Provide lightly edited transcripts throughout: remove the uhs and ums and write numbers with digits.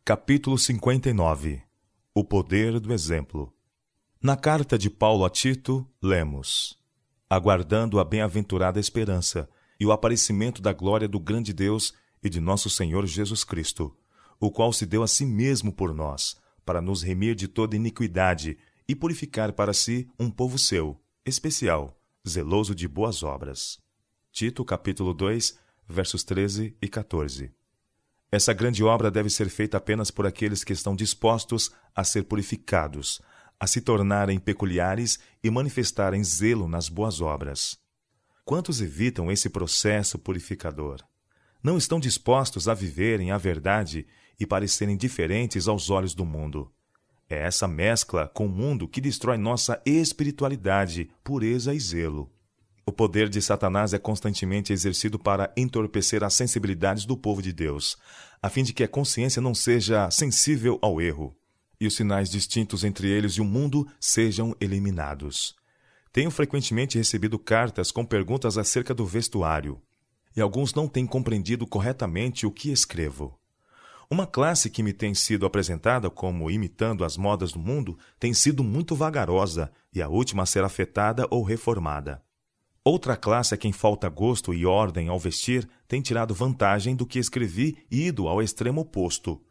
Capítulo 59. O poder do exemplo. Na carta de Paulo a Tito, lemos: aguardando a bem-aventurada esperança e o aparecimento da glória do grande Deus e de nosso Senhor Jesus Cristo, o qual se deu a si mesmo por nós, para nos remir de toda iniquidade e purificar para si um povo seu, especial, zeloso de boas obras. Tito, capítulo 2, versos 13 e 14. Essa grande obra deve ser feita apenas por aqueles que estão dispostos a ser purificados, a se tornarem peculiares e manifestarem zelo nas boas obras. Quantos evitam esse processo purificador? Não estão dispostos a viverem a verdade e parecerem diferentes aos olhos do mundo. É essa mescla com o mundo que destrói nossa espiritualidade, pureza e zelo. O poder de Satanás é constantemente exercido para entorpecer as sensibilidades do povo de Deus, a fim de que a consciência não seja sensível ao erro, e os sinais distintos entre eles e o mundo sejam eliminados. Tenho frequentemente recebido cartas com perguntas acerca do vestuário, e alguns não têm compreendido corretamente o que escrevo. Uma classe que me tem sido apresentada como imitando as modas do mundo tem sido muito vagarosa e a última a ser afetada ou reformada. Outra classe a quem falta gosto e ordem ao vestir tem tirado vantagem do que escrevi e ido ao extremo oposto.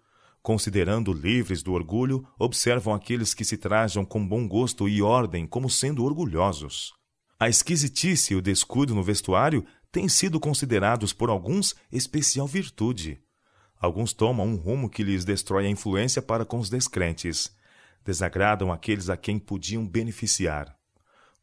Considerando livres do orgulho, observam aqueles que se trajam com bom gosto e ordem como sendo orgulhosos. A esquisitice e o descuido no vestuário têm sido considerados por alguns especial virtude. Alguns tomam um rumo que lhes destrói a influência para com os descrentes. Desagradam aqueles a quem podiam beneficiar.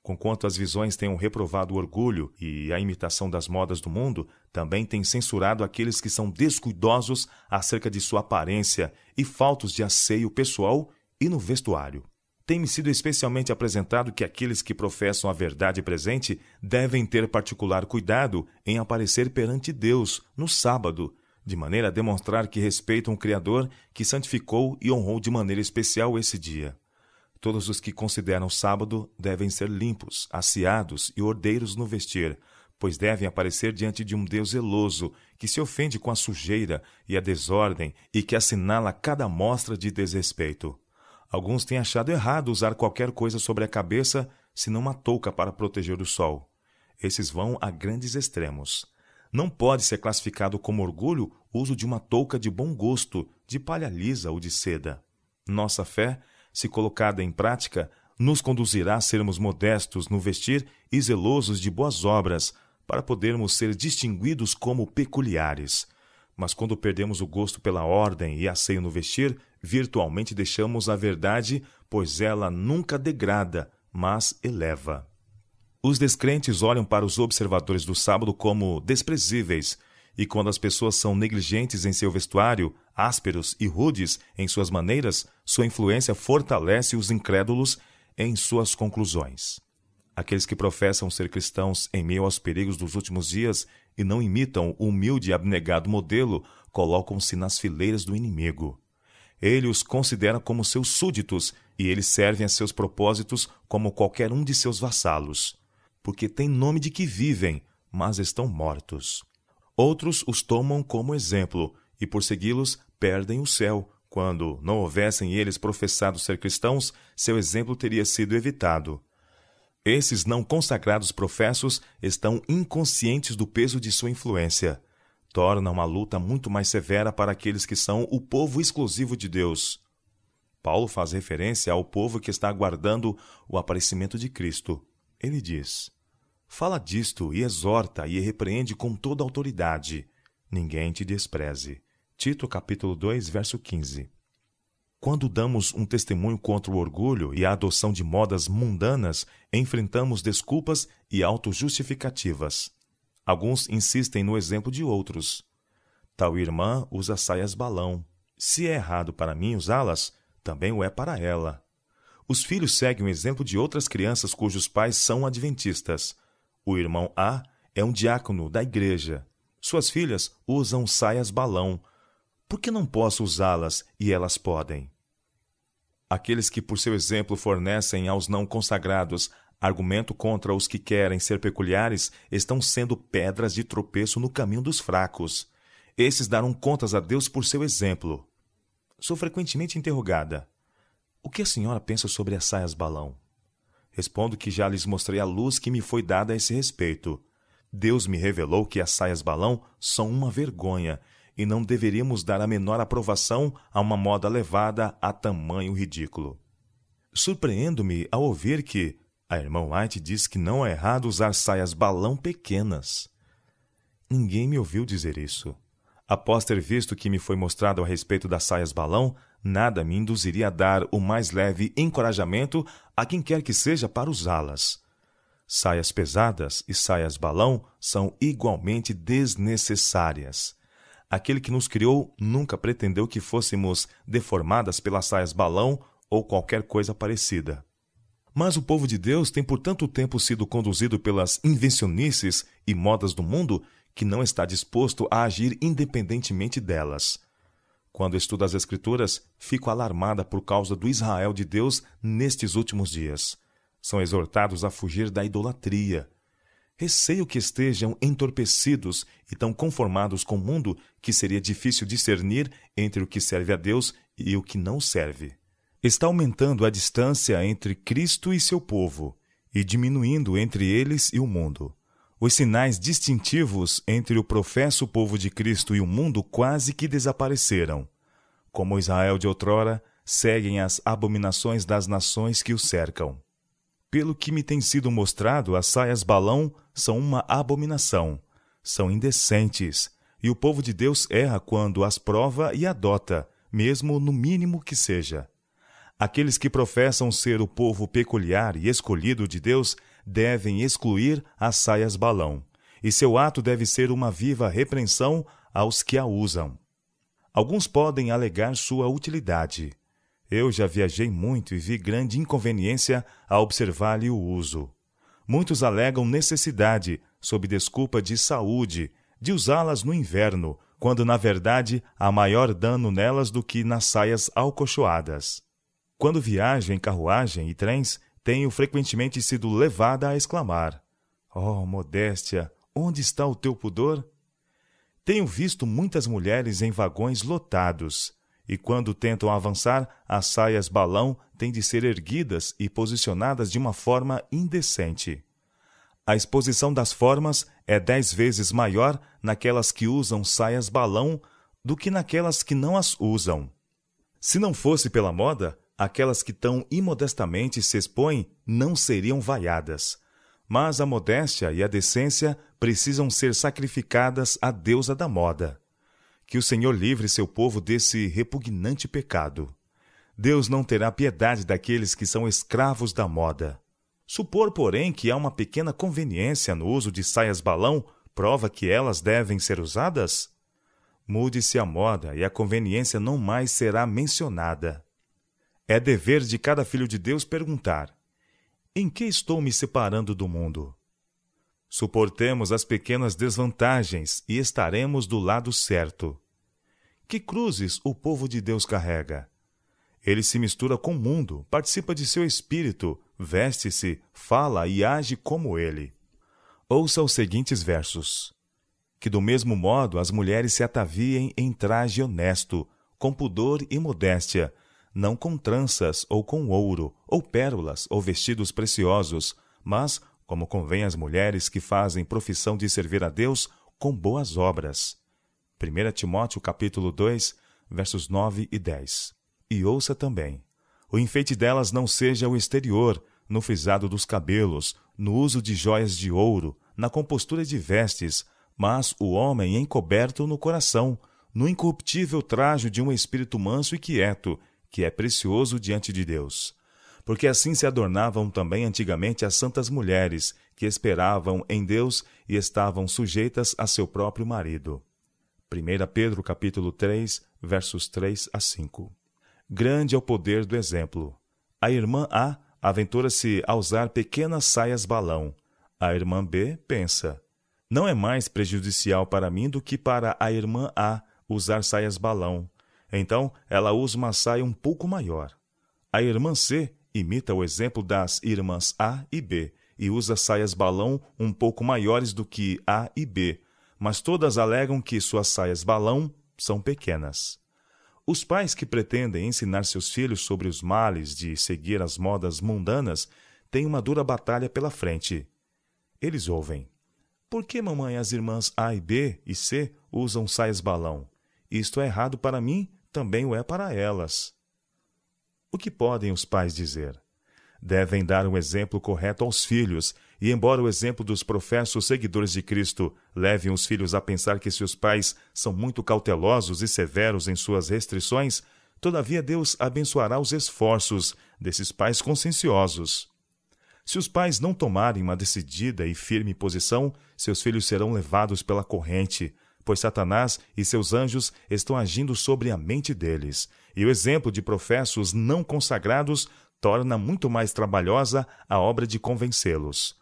Conquanto as visões tenham reprovado o orgulho e a imitação das modas do mundo, também têm censurado aqueles que são descuidosos acerca de sua aparência e faltos de asseio pessoal e no vestuário. Tem-me sido especialmente apresentado que aqueles que professam a verdade presente devem ter particular cuidado em aparecer perante Deus no sábado, de maneira a demonstrar que respeitam o Criador que santificou e honrou de maneira especial esse dia. Todos os que consideram o sábado devem ser limpos, asseados e ordeiros no vestir, pois devem aparecer diante de um Deus zeloso, que se ofende com a sujeira e a desordem e que assinala cada mostra de desrespeito. Alguns têm achado errado usar qualquer coisa sobre a cabeça, senão uma touca para proteger do sol. Esses vão a grandes extremos. Não pode ser classificado como orgulho o uso de uma touca de bom gosto, de palha lisa ou de seda. Nossa fé, se colocada em prática, nos conduzirá a sermos modestos no vestir e zelosos de boas obras, para podermos ser distinguidos como peculiares. Mas quando perdemos o gosto pela ordem e asseio no vestir, virtualmente deixamos a verdade, pois ela nunca degrada, mas eleva. Os descrentes olham para os observadores do sábado como desprezíveis, e quando as pessoas são negligentes em seu vestuário, ásperos e rudes em suas maneiras, sua influência fortalece os incrédulos em suas conclusões. Aqueles que professam ser cristãos em meio aos perigos dos últimos dias e não imitam o humilde e abnegado modelo, colocam-se nas fileiras do inimigo. Ele os considera como seus súditos e eles servem a seus propósitos como qualquer um de seus vassalos, porque têm nome de que vivem, mas estão mortos. Outros os tomam como exemplo, e por segui-los perdem o céu. Quando não houvessem eles professado ser cristãos, seu exemplo teria sido evitado. Esses não consagrados professos estão inconscientes do peso de sua influência. Torna uma luta muito mais severa para aqueles que são o povo exclusivo de Deus. Paulo faz referência ao povo que está aguardando o aparecimento de Cristo. Ele diz: fala disto e exorta e repreende com toda autoridade. Ninguém te despreze. Tito, capítulo 2, verso 15. Quando damos um testemunho contra o orgulho e a adoção de modas mundanas, enfrentamos desculpas e autojustificativas. Alguns insistem no exemplo de outros. Tal irmã usa saias balão. Se é errado para mim usá-las, também o é para ela. Os filhos seguem o exemplo de outras crianças cujos pais são adventistas. O irmão A é um diácono da igreja. Suas filhas usam saias balão. Por que não posso usá-las e elas podem? Aqueles que, por seu exemplo, fornecem aos não consagrados argumento contra os que querem ser peculiares, estão sendo pedras de tropeço no caminho dos fracos. Esses darão contas a Deus por seu exemplo. Sou frequentemente interrogada: o que a senhora pensa sobre as saias balão? Respondo que já lhes mostrei a luz que me foi dada a esse respeito. Deus me revelou que as saias balão são uma vergonha e não deveríamos dar a menor aprovação a uma moda levada a tamanho ridículo. Surpreendo-me ao ouvir que a irmã White diz que não é errado usar saias balão pequenas. Ninguém me ouviu dizer isso. Após ter visto o que me foi mostrado a respeito das saias balão, nada me induziria a dar o mais leve encorajamento a quem quer que seja para usá-las. Saias pesadas e saias balão são igualmente desnecessárias. Aquele que nos criou nunca pretendeu que fôssemos deformadas pelas saias balão ou qualquer coisa parecida. Mas o povo de Deus tem por tanto tempo sido conduzido pelas invencionices e modas do mundo que não está disposto a agir independentemente delas. Quando estudo as Escrituras, fico alarmada por causa do Israel de Deus nestes últimos dias. São exortados a fugir da idolatria. Receio que estejam entorpecidos e tão conformados com o mundo que seria difícil discernir entre o que serve a Deus e o que não serve. Está aumentando a distância entre Cristo e seu povo, e diminuindo entre eles e o mundo. Os sinais distintivos entre o professo povo de Cristo e o mundo quase que desapareceram. Como Israel de outrora, seguem as abominações das nações que o cercam. Pelo que me tem sido mostrado, as saias balão são uma abominação, são indecentes, e o povo de Deus erra quando as prova e adota, mesmo no mínimo que seja. Aqueles que professam ser o povo peculiar e escolhido de Deus devem excluir as saias balão, e seu ato deve ser uma viva repreensão aos que a usam. Alguns podem alegar sua utilidade. Eu já viajei muito e vi grande inconveniência a observar-lhe o uso. Muitos alegam necessidade, sob desculpa de saúde, de usá-las no inverno, quando na verdade há maior dano nelas do que nas saias alcochoadas. Quando viajo em carruagem e trens, tenho frequentemente sido levada a exclamar: "Oh, modéstia, onde está o teu pudor?" Tenho visto muitas mulheres em vagões lotados, e quando tentam avançar, as saias balão têm de ser erguidas e posicionadas de uma forma indecente. A exposição das formas é 10 vezes maior naquelas que usam saias balão do que naquelas que não as usam. Se não fosse pela moda, aquelas que tão imodestamente se expõem não seriam vaiadas. Mas a modéstia e a decência precisam ser sacrificadas à deusa da moda. Que o Senhor livre seu povo desse repugnante pecado. Deus não terá piedade daqueles que são escravos da moda. Supor, porém, que há uma pequena conveniência no uso de saias balão, prova que elas devem ser usadas? Mude-se a moda e a conveniência não mais será mencionada. É dever de cada filho de Deus perguntar: em que estou me separando do mundo? Suportemos as pequenas desvantagens e estaremos do lado certo. Que cruzes o povo de Deus carrega? Ele se mistura com o mundo, participa de seu espírito, veste-se, fala e age como ele. Ouça os seguintes versos: que do mesmo modo as mulheres se ataviem em traje honesto, com pudor e modéstia, não com tranças ou com ouro, ou pérolas, ou vestidos preciosos, mas, como convém às mulheres que fazem profissão de servir a Deus, com boas obras. 1 Timóteo capítulo 2, versos 9 e 10. E ouça também: o enfeite delas não seja o exterior, no frisado dos cabelos, no uso de joias de ouro, na compostura de vestes, mas o homem encoberto no coração, no incorruptível trajo de um espírito manso e quieto, que é precioso diante de Deus. Porque assim se adornavam também antigamente as santas mulheres, que esperavam em Deus e estavam sujeitas a seu próprio marido. 1 Pedro capítulo 3, versos 3 a 5. Grande é o poder do exemplo. A irmã A aventura-se a usar pequenas saias balão. A irmã B pensa: não é mais prejudicial para mim do que para a irmã A usar saias balão. Então, ela usa uma saia um pouco maior. A irmã C imita o exemplo das irmãs A e B e usa saias balão um pouco maiores do que A e B, mas todas alegam que suas saias balão são pequenas. Os pais que pretendem ensinar seus filhos sobre os males de seguir as modas mundanas têm uma dura batalha pela frente. Eles ouvem: por que, mamãe, as irmãs A e B e C usam saias balão? Isto é errado para mim, também o é para elas. O que podem os pais dizer? Devem dar um exemplo correto aos filhos, e embora o exemplo dos professos seguidores de Cristo leve os filhos a pensar que seus pais são muito cautelosos e severos em suas restrições, todavia Deus abençoará os esforços desses pais conscienciosos. Se os pais não tomarem uma decidida e firme posição, seus filhos serão levados pela corrente, pois Satanás e seus anjos estão agindo sobre a mente deles, e o exemplo de professos não consagrados torna muito mais trabalhosa a obra de convencê-los.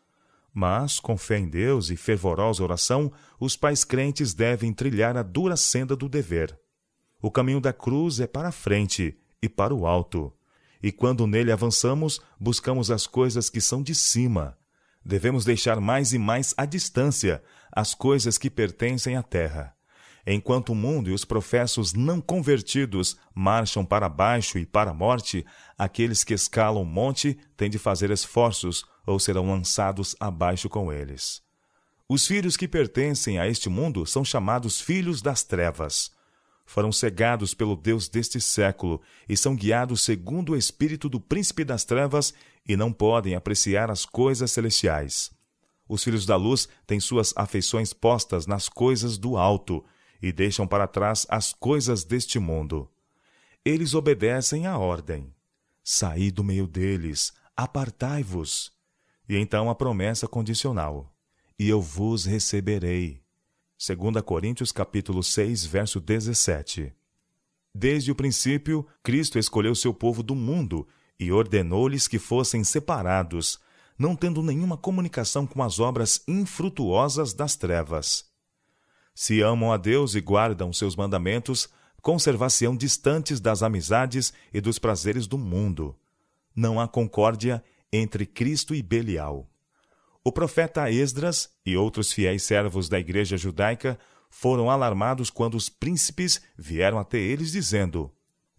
Mas, com fé em Deus e fervorosa oração, os pais crentes devem trilhar a dura senda do dever. O caminho da cruz é para a frente e para o alto. E quando nele avançamos, buscamos as coisas que são de cima. Devemos deixar mais e mais à distância as coisas que pertencem à terra. Enquanto o mundo e os professos não convertidos marcham para baixo e para a morte, aqueles que escalam o monte têm de fazer esforços ou serão lançados abaixo com eles. Os filhos que pertencem a este mundo são chamados filhos das trevas. Foram cegados pelo Deus deste século e são guiados segundo o espírito do príncipe das trevas e não podem apreciar as coisas celestiais. Os filhos da luz têm suas afeições postas nas coisas do alto e deixam para trás as coisas deste mundo. Eles obedecem à ordem: saí do meio deles, apartai-vos. E então a promessa condicional: e eu vos receberei. 2 Coríntios capítulo 6, verso 17. Desde o princípio, Cristo escolheu seu povo do mundo e ordenou-lhes que fossem separados, não tendo nenhuma comunicação com as obras infrutuosas das trevas. Se amam a Deus e guardam seus mandamentos, conservar-se-ão distantes das amizades e dos prazeres do mundo. Não há concórdia entre Cristo e Belial. O profeta Esdras e outros fiéis servos da igreja judaica foram alarmados quando os príncipes vieram até eles dizendo: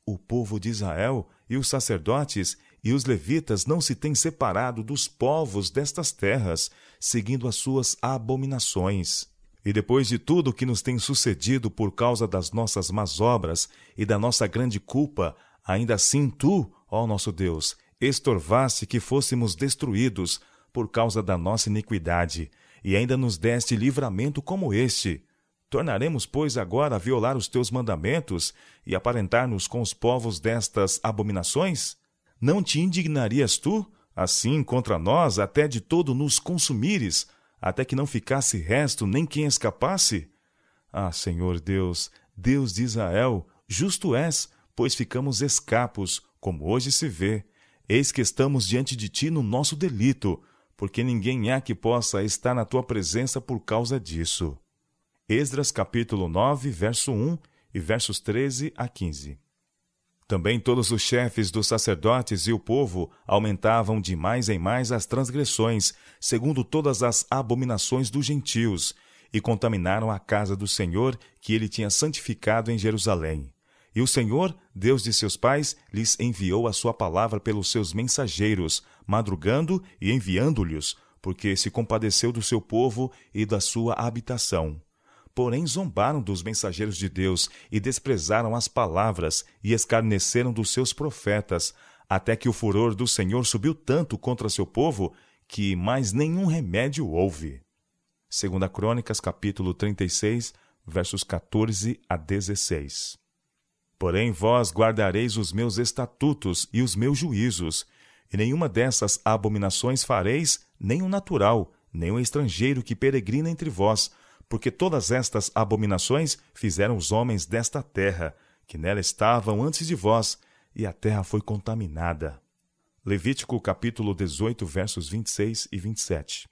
o povo de Israel e os sacerdotes e os levitas não se têm separado dos povos destas terras, seguindo as suas abominações. E depois de tudo o que nos tem sucedido por causa das nossas más obras e da nossa grande culpa, ainda assim tu, ó nosso Deus, estorvaste que fôssemos destruídos por causa da nossa iniquidade, e ainda nos deste livramento como este. Tornaremos, pois, agora a violar os teus mandamentos e aparentar-nos com os povos destas abominações? Não te indignarias tu, assim, contra nós, até de todo nos consumires, até que não ficasse resto nem quem escapasse? Ah, Senhor Deus, Deus de Israel, justo és, pois ficamos escapos, como hoje se vê. Eis que estamos diante de ti no nosso delito, porque ninguém há que possa estar na tua presença por causa disso. Esdras capítulo 9, verso 1 e versos 13 a 15. Também todos os chefes dos sacerdotes e o povo aumentavam de mais em mais as transgressões, segundo todas as abominações dos gentios, e contaminaram a casa do Senhor, que ele tinha santificado em Jerusalém. E o Senhor, Deus de seus pais, lhes enviou a sua palavra pelos seus mensageiros, madrugando e enviando-lhes, porque se compadeceu do seu povo e da sua habitação. Porém zombaram dos mensageiros de Deus e desprezaram as palavras e escarneceram dos seus profetas, até que o furor do Senhor subiu tanto contra seu povo que mais nenhum remédio houve. 2 Crônicas capítulo 36, versos 14 a 16. Porém vós guardareis os meus estatutos e os meus juízos, e nenhuma dessas abominações fareis, nem o natural, nem o estrangeiro que peregrina entre vós, porque todas estas abominações fizeram os homens desta terra, que nela estavam antes de vós, e a terra foi contaminada. Levítico capítulo 18, versos 26 e 27.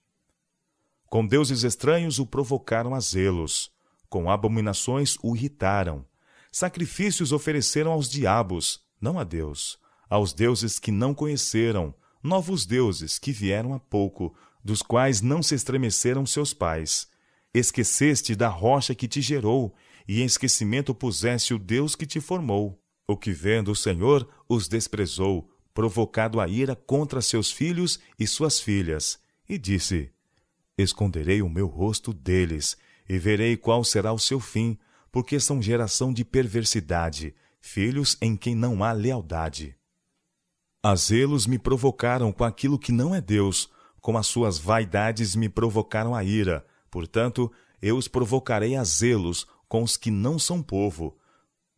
Com deuses estranhos o provocaram a zelos, com abominações o irritaram. Sacrifícios ofereceram aos diabos, não a Deus, aos deuses que não conheceram, novos deuses que vieram há pouco, dos quais não se estremeceram seus pais. Esqueceste da rocha que te gerou, e em esquecimento puseste o Deus que te formou. O que vendo o Senhor os desprezou, provocado a ira contra seus filhos e suas filhas, e disse: esconderei o meu rosto deles, e verei qual será o seu fim, porque são geração de perversidade, filhos em quem não há lealdade. A zelos me provocaram com aquilo que não é Deus, com as suas vaidades me provocaram a ira. Portanto, eu os provocarei a zelos com os que não são povo.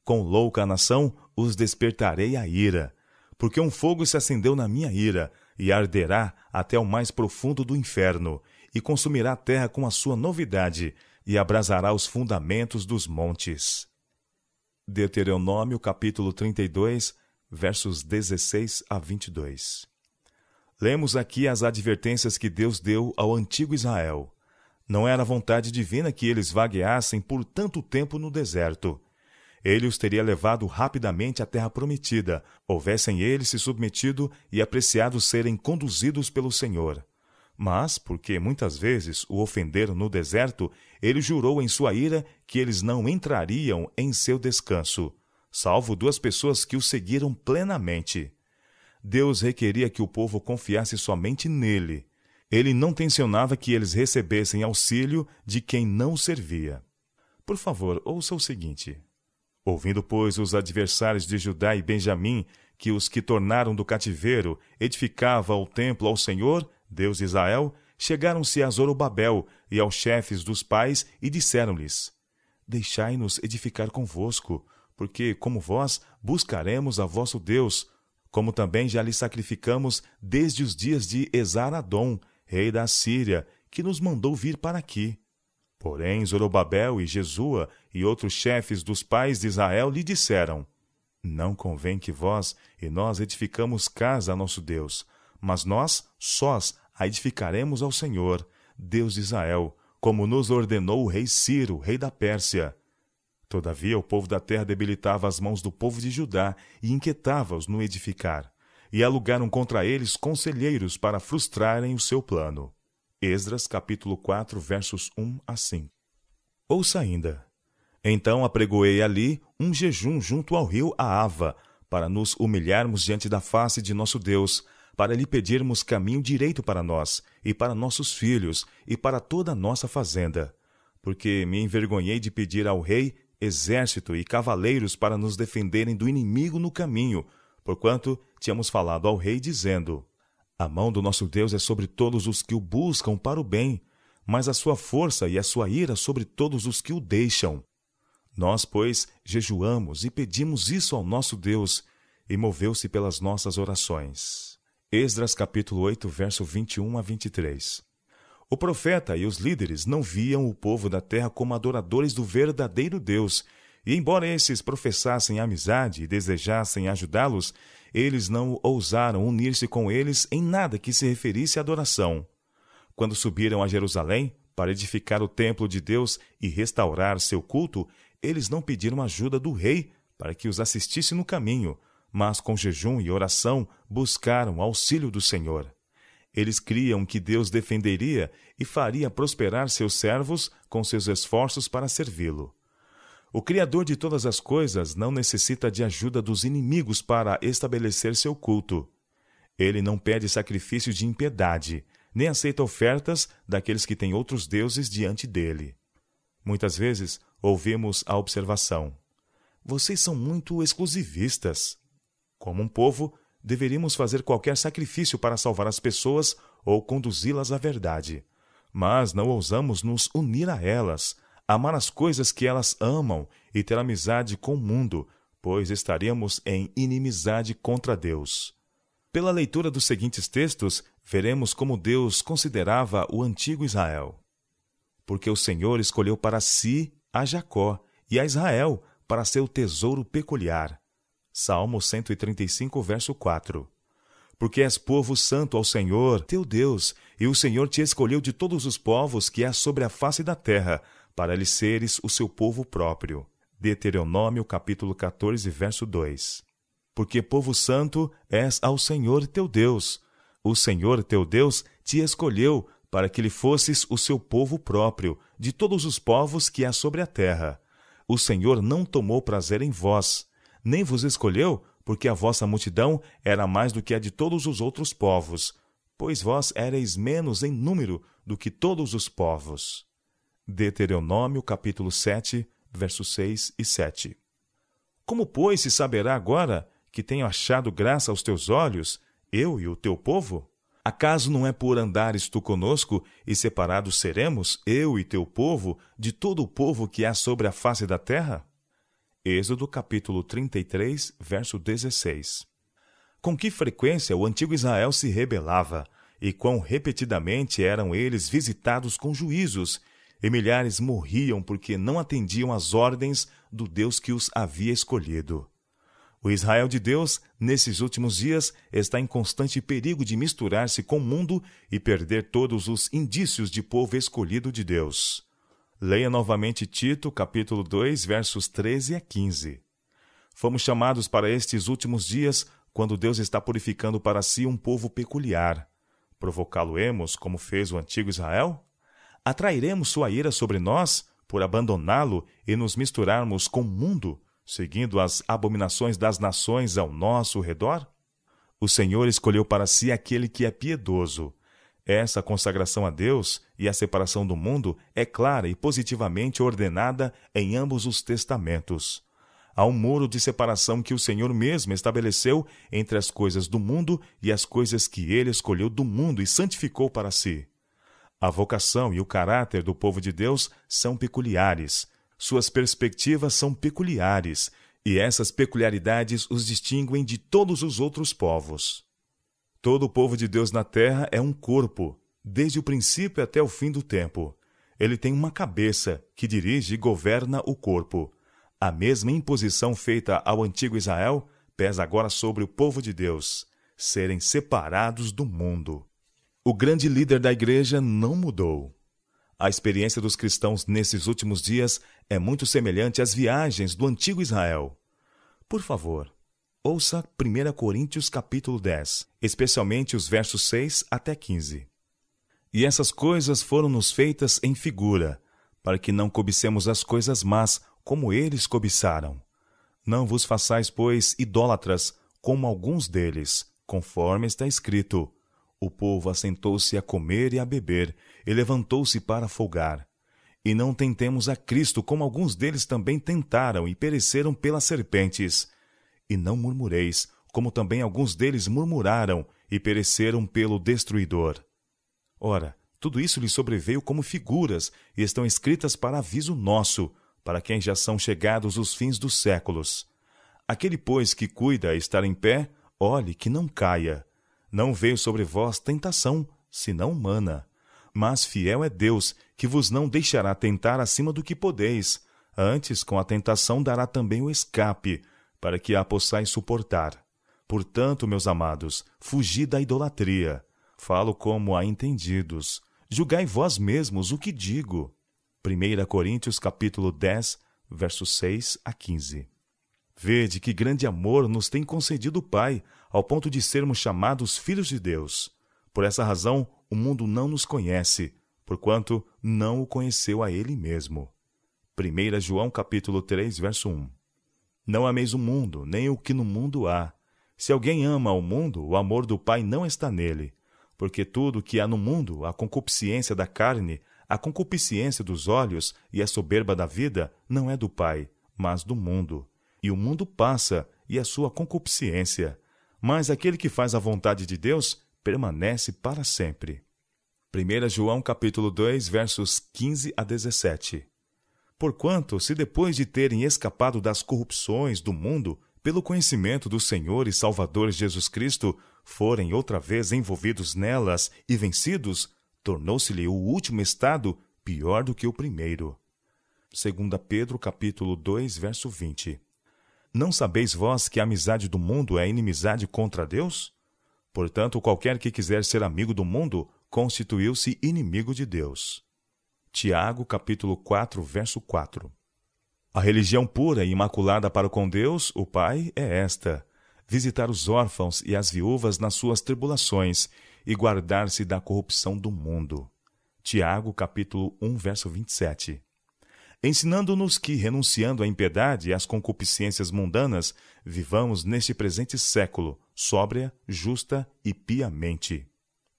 Com louca nação os despertarei a ira. Porque um fogo se acendeu na minha ira, e arderá até o mais profundo do inferno, e consumirá a terra com a sua novidade, e abrasará os fundamentos dos montes. Deuteronômio, capítulo 32, versos 16 a 22. Lemos aqui as advertências que Deus deu ao antigo Israel. Não era vontade divina que eles vagueassem por tanto tempo no deserto. Ele os teria levado rapidamente à terra prometida, houvessem eles se submetido e apreciado serem conduzidos pelo Senhor. Mas, porque muitas vezes o ofenderam no deserto, ele jurou em sua ira que eles não entrariam em seu descanso, salvo 2 pessoas que o seguiram plenamente. Deus requeria que o povo confiasse somente nele. Ele não tencionava que eles recebessem auxílio de quem não servia. Por favor, ouça o seguinte. Ouvindo, pois, os adversários de Judá e Benjamim, que os que tornaram do cativeiro edificava o templo ao Senhor, Deus de Israel, chegaram-se a Zorobabel e aos chefes dos pais e disseram-lhes: deixai-nos edificar convosco, porque, como vós, buscaremos a vosso Deus, como também já lhe sacrificamos desde os dias de Esar-Adom, rei da Assíria, que nos mandou vir para aqui. Porém, Zorobabel e Jesua e outros chefes dos pais de Israel lhe disseram: não convém que vós e nós edificamos casa a nosso Deus, mas nós, sós, a edificaremos ao Senhor, Deus de Israel, como nos ordenou o rei Ciro, rei da Pérsia. Todavia o povo da terra debilitava as mãos do povo de Judá e inquietava-os no edificar, e alugaram contra eles conselheiros para frustrarem o seu plano. Esdras, capítulo 4, versos 1 a 5. Ouça ainda. Então apregoei ali um jejum junto ao rio Ahava, para nos humilharmos diante da face de nosso Deus, para lhe pedirmos caminho direito para nós, e para nossos filhos, e para toda a nossa fazenda. Porque me envergonhei de pedir ao rei exército e cavaleiros para nos defenderem do inimigo no caminho, porquanto tínhamos falado ao rei, dizendo: a mão do nosso Deus é sobre todos os que o buscam para o bem, mas a sua força e a sua ira sobre todos os que o deixam. Nós, pois, jejuamos e pedimos isso ao nosso Deus, e moveu-se pelas nossas orações. Esdras capítulo 8, verso 21 a 23. O profeta e os líderes não viam o povo da terra como adoradores do verdadeiro Deus, e embora esses professassem amizade e desejassem ajudá-los, eles não ousaram unir-se com eles em nada que se referisse à adoração. Quando subiram a Jerusalém para edificar o templo de Deus e restaurar seu culto, eles não pediram ajuda do rei para que os assistisse no caminho, mas com jejum e oração buscaram auxílio do Senhor. Eles criam que Deus defenderia e faria prosperar seus servos com seus esforços para servi-lo. O Criador de todas as coisas não necessita de ajuda dos inimigos para estabelecer seu culto. Ele não pede sacrifício de impiedade, nem aceita ofertas daqueles que têm outros deuses diante dele. Muitas vezes ouvimos a observação: vocês são muito exclusivistas. Como um povo, deveríamos fazer qualquer sacrifício para salvar as pessoas ou conduzi-las à verdade. Mas não ousamos nos unir a elas, amar as coisas que elas amam e ter amizade com o mundo, pois estaríamos em inimizade contra Deus. Pela leitura dos seguintes textos, veremos como Deus considerava o antigo Israel. Porque o Senhor escolheu para si a Jacó e a Israel para seu tesouro peculiar. Salmo 135, verso 4. Porque és povo santo ao Senhor, teu Deus, e o Senhor te escolheu de todos os povos que há sobre a face da terra, para lhe seres o seu povo próprio. Deuteronômio, capítulo 14, verso 2. Porque povo santo és ao Senhor teu Deus. O Senhor teu Deus te escolheu para que lhe fosses o seu povo próprio, de todos os povos que há sobre a terra. o Senhor não tomou prazer em vós, nem vos escolheu, porque a vossa multidão era mais do que a de todos os outros povos, pois vós éreis menos em número do que todos os povos. Deuteronômio, capítulo 7, versos 6 e 7. Como, pois, se saberá agora que tenho achado graça aos teus olhos, eu e o teu povo? Acaso não é por andares tu conosco, e separados seremos, eu e teu povo, de todo o povo que há sobre a face da terra? Êxodo capítulo 33, verso 16. Com que frequência o antigo Israel se rebelava, e quão repetidamente eram eles visitados com juízos, e milhares morriam porque não atendiam às ordens do Deus que os havia escolhido. O Israel de Deus, nesses últimos dias, está em constante perigo de misturar-se com o mundo e perder todos os indícios de povo escolhido de Deus. Leia novamente Tito, capítulo 2, versos 13 a 15. Fomos chamados para estes últimos dias, quando Deus está purificando para si um povo peculiar. Provocá-lo-emos, como fez o antigo Israel? Atrairemos sua ira sobre nós, por abandoná-lo e nos misturarmos com o mundo, seguindo as abominações das nações ao nosso redor? O Senhor escolheu para si aquele que é piedoso. Essa consagração a Deus e a separação do mundo é clara e positivamente ordenada em ambos os testamentos. Há um muro de separação que o Senhor mesmo estabeleceu entre as coisas do mundo e as coisas que ele escolheu do mundo e santificou para si. A vocação e o caráter do povo de Deus são peculiares. Suas perspectivas são peculiares, e essas peculiaridades os distinguem de todos os outros povos. Todo o povo de Deus na terra é um corpo, desde o princípio até o fim do tempo. Ele tem uma cabeça, que dirige e governa o corpo. A mesma imposição feita ao antigo Israel pesa agora sobre o povo de Deus, serem separados do mundo. O grande líder da igreja não mudou. A experiência dos cristãos nesses últimos dias é muito semelhante às viagens do antigo Israel. Por favor, ouça 1 Coríntios capítulo 10, especialmente os versos 6 até 15. E essas coisas foram-nos feitas em figura, para que não cobicemos as coisas más, como eles cobiçaram. Não vos façais, pois, idólatras, como alguns deles, conforme está escrito: o povo assentou-se a comer e a beber, e levantou-se para folgar. E não tentemos a Cristo, como alguns deles também tentaram e pereceram pelas serpentes. E não murmureis, como também alguns deles murmuraram e pereceram pelo destruidor. Ora, tudo isso lhes sobreveio como figuras, e estão escritas para aviso nosso, para quem já são chegados os fins dos séculos. Aquele, pois, que cuida a estar em pé, olhe que não caia. Não veio sobre vós tentação, senão humana. Mas fiel é Deus, que vos não deixará tentar acima do que podeis. Antes, com a tentação, dará também o escape, para que a possais suportar. Portanto, meus amados, fugi da idolatria. Falo como a entendidos. Julgai vós mesmos o que digo. 1 Coríntios capítulo 10, versos 6 a 15. Vede que grande amor nos tem concedido o Pai, ao ponto de sermos chamados filhos de Deus. Por essa razão, o mundo não nos conhece, porquanto não o conheceu a ele mesmo. 1 João capítulo 3, verso 1. Não ameis o mundo, nem o que no mundo há. Se alguém ama o mundo, o amor do Pai não está nele. Porque tudo o que há no mundo, a concupiscência da carne, a concupiscência dos olhos e a soberba da vida, não é do Pai, mas do mundo. E o mundo passa, e a sua concupiscência. Mas aquele que faz a vontade de Deus permanece para sempre. 1 João capítulo 2, versos 15 a 17. Porquanto, se depois de terem escapado das corrupções do mundo, pelo conhecimento do Senhor e Salvador Jesus Cristo, forem outra vez envolvidos nelas e vencidos, tornou-se-lhe o último estado pior do que o primeiro. 2 Pedro capítulo 2, verso 20. Não sabeis vós que a amizade do mundo é inimizade contra Deus? Portanto, qualquer que quiser ser amigo do mundo, constituiu-se inimigo de Deus. Tiago, capítulo 4, verso 4. A religião pura e imaculada para com Deus, o Pai, é esta: visitar os órfãos e as viúvas nas suas tribulações e guardar-se da corrupção do mundo. Tiago, capítulo 1, verso 27. ensinando-nos que, renunciando à impiedade e às concupiscências mundanas, vivamos neste presente século, sóbria, justa e piamente.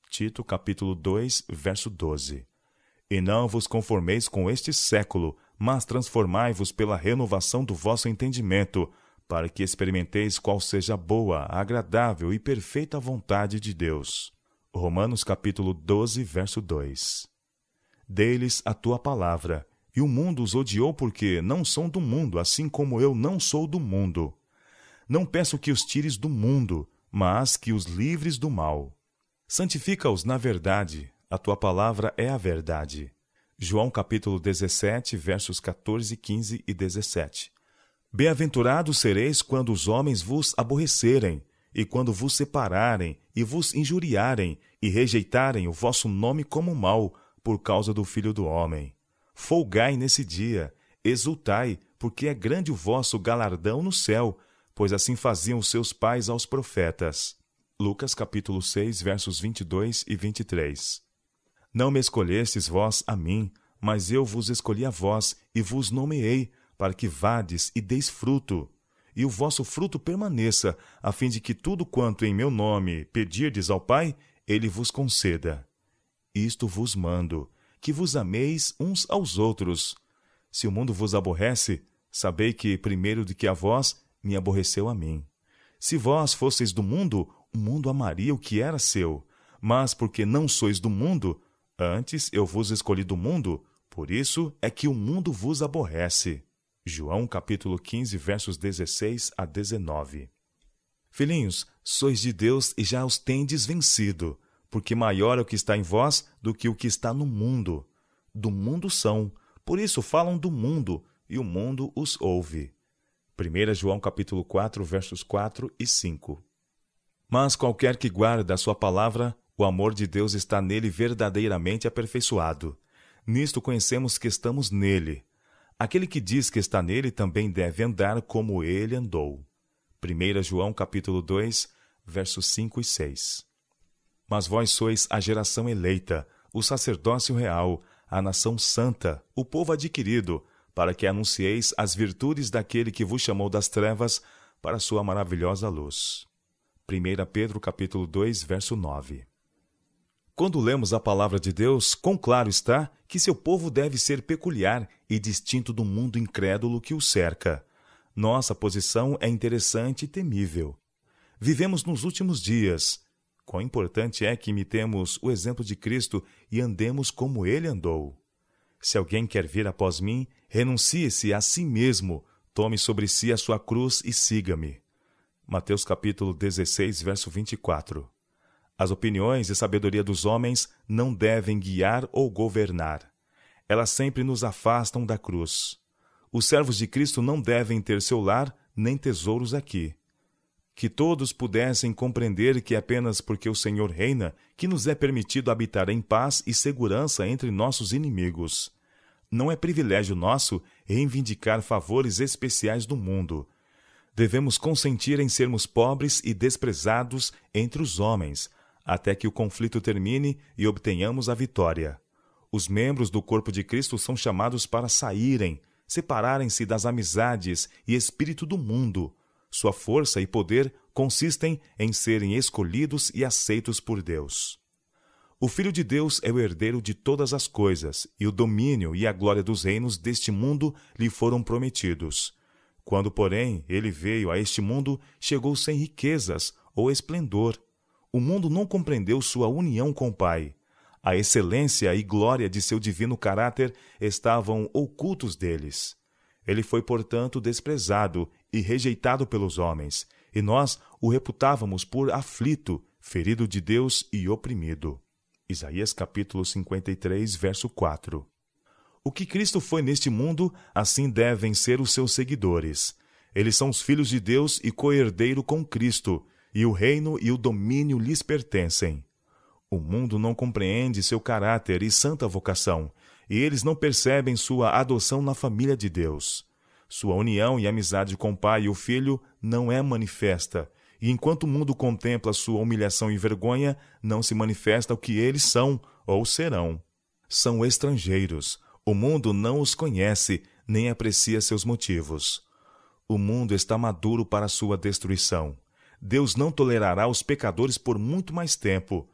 Tito, capítulo 2, verso 12. E não vos conformeis com este século, mas transformai-vos pela renovação do vosso entendimento, para que experimenteis qual seja a boa, agradável e perfeita vontade de Deus. Romanos capítulo 12, verso 2. Dei-lhes a tua palavra, e o mundo os odiou porque não são do mundo, assim como eu não sou do mundo. Não peço que os tires do mundo, mas que os livres do mal. Santifica-os na verdade, a tua palavra é a verdade. João capítulo 17, versos 14, 15 e 17. Bem-aventurados sereis quando os homens vos aborrecerem, e quando vos separarem, e vos injuriarem, e rejeitarem o vosso nome como mal, por causa do Filho do Homem. Folgai nesse dia, exultai, porque é grande o vosso galardão no céu, pois assim faziam os seus pais aos profetas. Lucas capítulo 6, versos 22 e 23. Não me escolhestes vós a mim, mas eu vos escolhi a vós, e vos nomeei, para que vades e deis fruto, e o vosso fruto permaneça, a fim de que tudo quanto em meu nome pedirdes ao Pai, ele vos conceda. Isto vos mando, que vos ameis uns aos outros. Se o mundo vos aborrece, sabei que, primeiro do que a vós, me aborreceu a mim. Se vós fosseis do mundo, o mundo amaria o que era seu. Mas porque não sois do mundo, antes eu vos escolhi do mundo, por isso é que o mundo vos aborrece. João capítulo 15, versos 16 a 19. Filhinhos, sois de Deus e já os tendes vencido, porque maior é o que está em vós do que o que está no mundo. Do mundo são, por isso falam do mundo, e o mundo os ouve. 1 João capítulo 4, versos 4 e 5. Mas qualquer que guarda a sua palavra, o amor de Deus está nele verdadeiramente aperfeiçoado. Nisto conhecemos que estamos nele. Aquele que diz que está nele também deve andar como ele andou. 1 João capítulo 2, versos 5 e 6. Mas vós sois a geração eleita, o sacerdócio real, a nação santa, o povo adquirido, para que anuncieis as virtudes daquele que vos chamou das trevas para a sua maravilhosa luz. 1 Pedro capítulo 2, verso 9. Quando lemos a palavra de Deus, quão claro está que seu povo deve ser peculiar e distinto do mundo incrédulo que o cerca. Nossa posição é interessante e temível. Vivemos nos últimos dias. Quão importante é que imitemos o exemplo de Cristo e andemos como ele andou. Se alguém quer vir após mim, renuncie-se a si mesmo, tome sobre si a sua cruz e siga-me. Mateus capítulo 16, verso 24. As opiniões e sabedoria dos homens não devem guiar ou governar. Elas sempre nos afastam da cruz. Os servos de Cristo não devem ter seu lar nem tesouros aqui. Que todos pudessem compreender que é apenas porque o Senhor reina que nos é permitido habitar em paz e segurança entre nossos inimigos. Não é privilégio nosso reivindicar favores especiais do mundo. Devemos consentir em sermos pobres e desprezados entre os homens, até que o conflito termine e obtenhamos a vitória. Os membros do corpo de Cristo são chamados para saírem, separarem-se das amizades e espírito do mundo. Sua força e poder consistem em serem escolhidos e aceitos por Deus. O Filho de Deus é o herdeiro de todas as coisas, e o domínio e a glória dos reinos deste mundo lhe foram prometidos. Quando, porém, ele veio a este mundo, chegou sem riquezas ou esplendor. O mundo não compreendeu sua união com o Pai. A excelência e glória de seu divino caráter estavam ocultos deles. Ele foi, portanto, desprezado e rejeitado pelos homens, e nós o reputávamos por aflito, ferido de Deus e oprimido. Isaías capítulo 53, verso 4. O que Cristo foi neste mundo, assim devem ser os seus seguidores. Eles são os filhos de Deus e co-herdeiro com Cristo, e o reino e o domínio lhes pertencem. O mundo não compreende seu caráter e santa vocação, e eles não percebem sua adoção na família de Deus. Sua união e amizade com o Pai e o Filho não é manifesta, e enquanto o mundo contempla sua humilhação e vergonha, não se manifesta o que eles são ou serão. São estrangeiros. O mundo não os conhece, nem aprecia seus motivos. O mundo está maduro para sua destruição. Deus não tolerará os pecadores por muito mais tempo.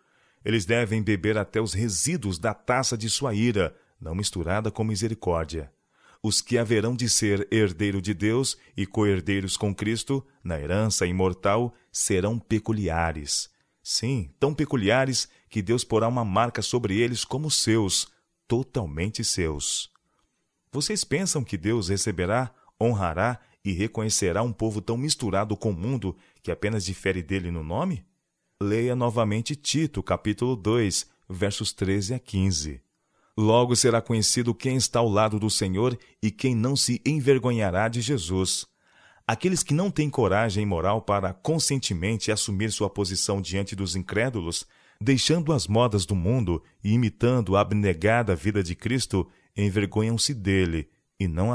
Eles devem beber até os resíduos da taça de sua ira, não misturada com misericórdia. Os que haverão de ser herdeiro de Deus e co-herdeiros com Cristo, na herança imortal, serão peculiares. Sim, tão peculiares que Deus porá uma marca sobre eles como seus, totalmente seus. Vocês pensam que Deus receberá, honrará e reconhecerá um povo tão misturado com o mundo que apenas difere dele no nome? Leia novamente Tito, capítulo 2, versos 13 a 15. Logo será conhecido quem está ao lado do Senhor e quem não se envergonhará de Jesus. Aqueles que não têm coragem moral para conscientemente assumir sua posição diante dos incrédulos, deixando as modas do mundo e imitando a abnegada vida de Cristo, envergonham-se dele e não